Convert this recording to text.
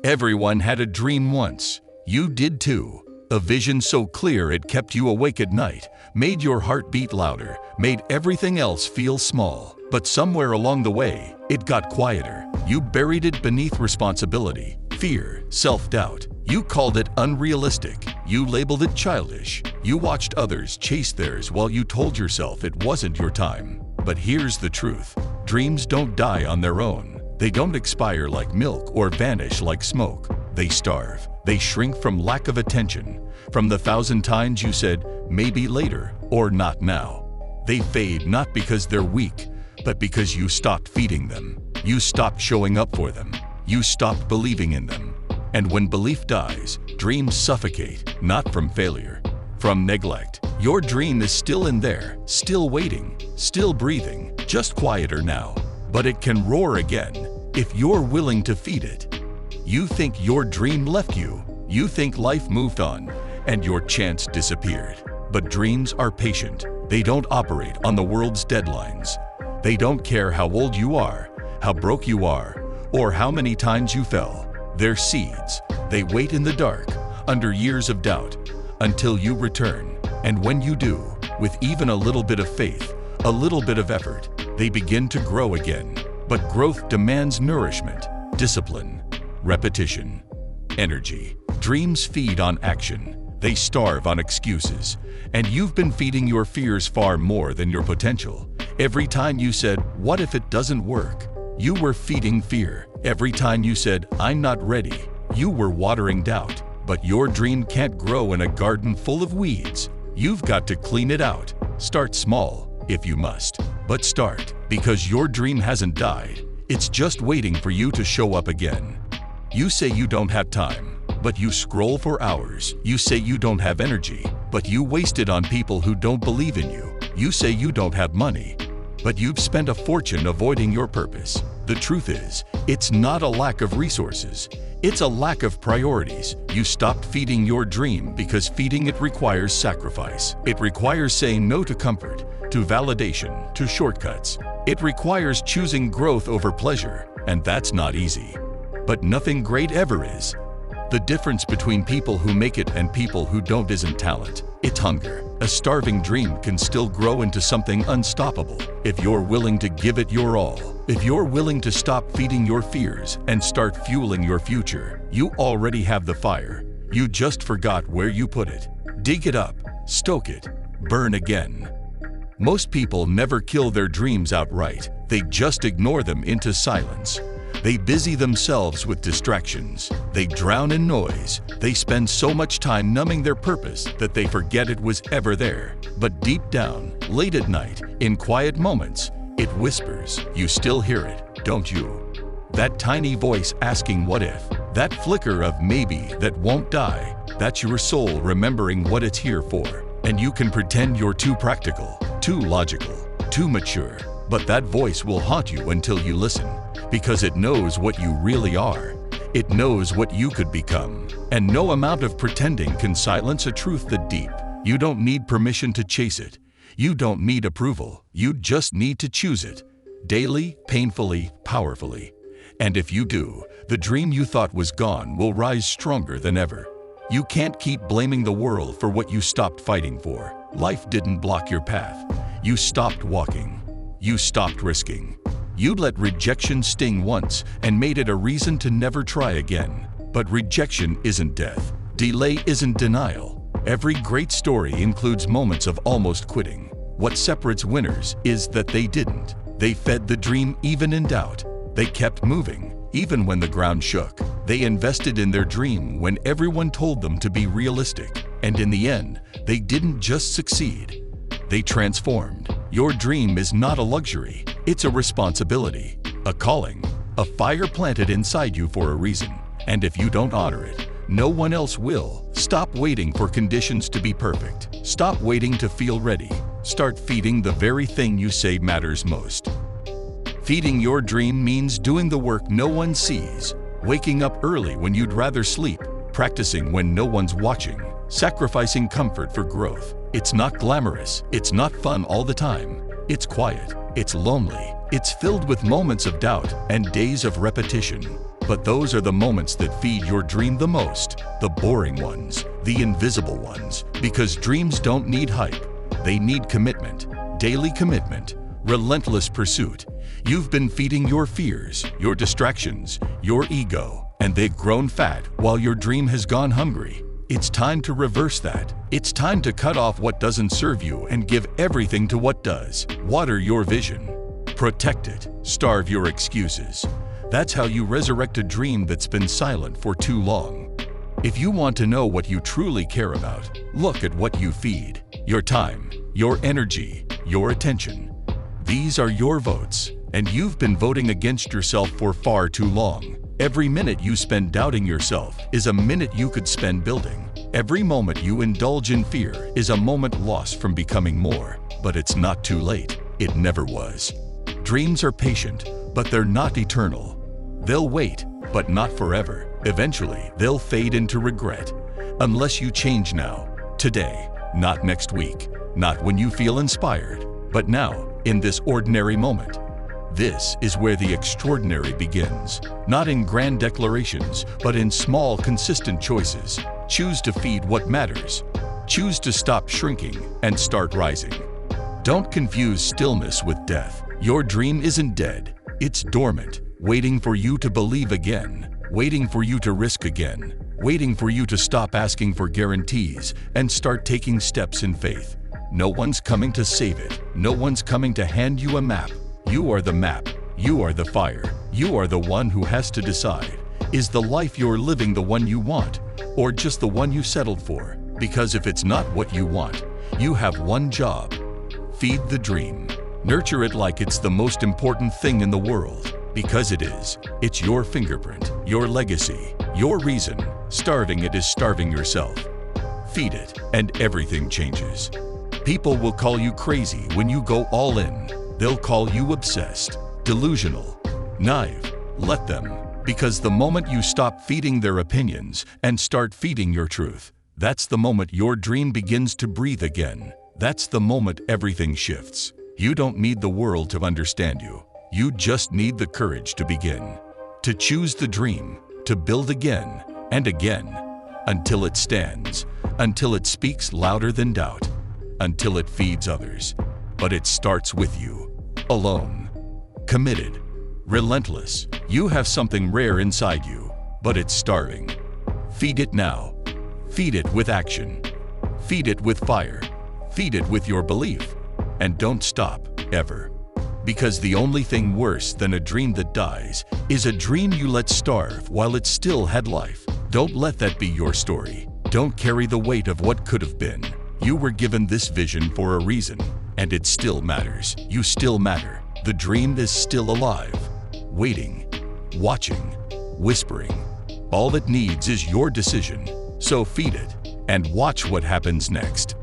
Everyone had a dream once. You did too. A vision so clear it kept you awake at night, made your heart beat louder, made everything else feel small. But somewhere along the way, it got quieter. You buried it beneath responsibility, fear, self-doubt. You called it unrealistic. You labeled it childish. You watched others chase theirs while you told yourself it wasn't your time. But here's the truth. Dreams don't die on their own. They don't expire like milk or vanish like smoke. They starve. They shrink from lack of attention, from the 1,000 times you said, maybe later, or not now. They fade not because they're weak, but because you stopped feeding them. You stopped showing up for them. You stopped believing in them. And when belief dies, dreams suffocate, not from failure, from neglect. Your dream is still in there, still waiting, still breathing, just quieter now. But it can roar again if you're willing to feed it. You think your dream left you. You think life moved on and your chance disappeared. But dreams are patient. They don't operate on the world's deadlines. They don't care how old you are, how broke you are, or how many times you fell. They're seeds. They wait in the dark, under years of doubt, until you return. And when you do, with even a little bit of faith, a little bit of effort, they begin to grow again. But growth demands nourishment, discipline, repetition, energy. Dreams feed on action. They starve on excuses. And you've been feeding your fears far more than your potential. Every time you said, "What if it doesn't work?" you were feeding fear. Every time you said, "I'm not ready," you were watering doubt. But your dream can't grow in a garden full of weeds. You've got to clean it out. Start small, if you must. But start, because your dream hasn't died. It's just waiting for you to show up again. You say you don't have time, but you scroll for hours. You say you don't have energy, but you waste it on people who don't believe in you. You say you don't have money, but you've spent a fortune avoiding your purpose. The truth is, it's not a lack of resources. It's a lack of priorities. You stopped feeding your dream because feeding it requires sacrifice. It requires saying no to comfort, to validation, to shortcuts. It requires choosing growth over pleasure, and that's not easy. But nothing great ever is. The difference between people who make it and people who don't isn't talent. It's hunger. A starving dream can still grow into something unstoppable if you're willing to give it your all. If you're willing to stop feeding your fears and start fueling your future, you already have the fire. You just forgot where you put it. Dig it up, stoke it, burn again. Most people never kill their dreams outright. They just ignore them into silence. They busy themselves with distractions. They drown in noise. They spend so much time numbing their purpose that they forget it was ever there. But deep down, late at night, in quiet moments, it whispers. You still hear it, don't you? That tiny voice asking what if. That flicker of maybe that won't die. That's your soul remembering what it's here for. And you can pretend you're too practical, too logical, too mature. But that voice will haunt you until you listen. Because it knows what you really are. It knows what you could become. And no amount of pretending can silence a truth that deep. You don't need permission to chase it. You don't need approval. You just need to choose it. Daily, painfully, powerfully. And if you do, the dream you thought was gone will rise stronger than ever. You can't keep blaming the world for what you stopped fighting for. Life didn't block your path. You stopped walking. You stopped risking. You let rejection sting once and made it a reason to never try again. But rejection isn't death. Delay isn't denial. Every great story includes moments of almost quitting. What separates winners is that they didn't. They fed the dream even in doubt. They kept moving, even when the ground shook. They invested in their dream when everyone told them to be realistic. And in the end, they didn't just succeed. They transformed. Your dream is not a luxury. It's a responsibility, a calling, a fire planted inside you for a reason. And if you don't honor it, no one else will. Stop waiting for conditions to be perfect. Stop waiting to feel ready. Start feeding the very thing you say matters most. Feeding your dream means doing the work no one sees, waking up early when you'd rather sleep, practicing when no one's watching, sacrificing comfort for growth. It's not glamorous. It's not fun all the time. It's quiet. It's lonely. It's filled with moments of doubt and days of repetition. But those are the moments that feed your dream the most, the boring ones, the invisible ones, because dreams don't need hype. They need commitment, daily commitment, relentless pursuit. You've been feeding your fears, your distractions, your ego, and they've grown fat while your dream has gone hungry. It's time to reverse that. It's time to cut off what doesn't serve you and give everything to what does. Water your vision. Protect it. Starve your excuses. That's how you resurrect a dream that's been silent for too long. If you want to know what you truly care about, look at what you feed. Your time, your energy, your attention. These are your votes, and you've been voting against yourself for far too long. Every minute you spend doubting yourself is a minute you could spend building. Every moment you indulge in fear is a moment lost from becoming more. But it's not too late. It never was. Dreams are patient, but they're not eternal. They'll wait, but not forever. Eventually, they'll fade into regret. Unless you change now, today, not next week, not when you feel inspired, but now, in this ordinary moment. This is where the extraordinary begins, not in grand declarations, but in small, consistent choices. Choose to feed what matters. Choose to stop shrinking and start rising. Don't confuse stillness with death. Your dream isn't dead. It's dormant, waiting for you to believe again, waiting for you to risk again, waiting for you to stop asking for guarantees and start taking steps in faith. No one's coming to save it. No one's coming to hand you a map. You are the map. You are the fire. You are the one who has to decide. Is the life you're living the one you want, or just the one you settled for? Because if it's not what you want, you have one job. Feed the dream. Nurture it like it's the most important thing in the world. Because it is. It's your fingerprint, your legacy, your reason. Starving it is starving yourself. Feed it, and everything changes. People will call you crazy when you go all in. They'll call you obsessed, delusional, naive. Let them. Because the moment you stop feeding their opinions and start feeding your truth, that's the moment your dream begins to breathe again. That's the moment everything shifts. You don't need the world to understand you. You just need the courage to begin. To choose the dream, to build again and again, until it stands, until it speaks louder than doubt, until it feeds others. But it starts with you, alone, committed, relentless. You have something rare inside you, but it's starving. Feed it now. Feed it with action. Feed it with fire. Feed it with your belief. And don't stop, ever. Because the only thing worse than a dream that dies is a dream you let starve while it still had life. Don't let that be your story. Don't carry the weight of what could have been. You were given this vision for a reason, and it still matters. You still matter. The dream is still alive, waiting, watching, whispering. All it needs is your decision. So feed it and watch what happens next.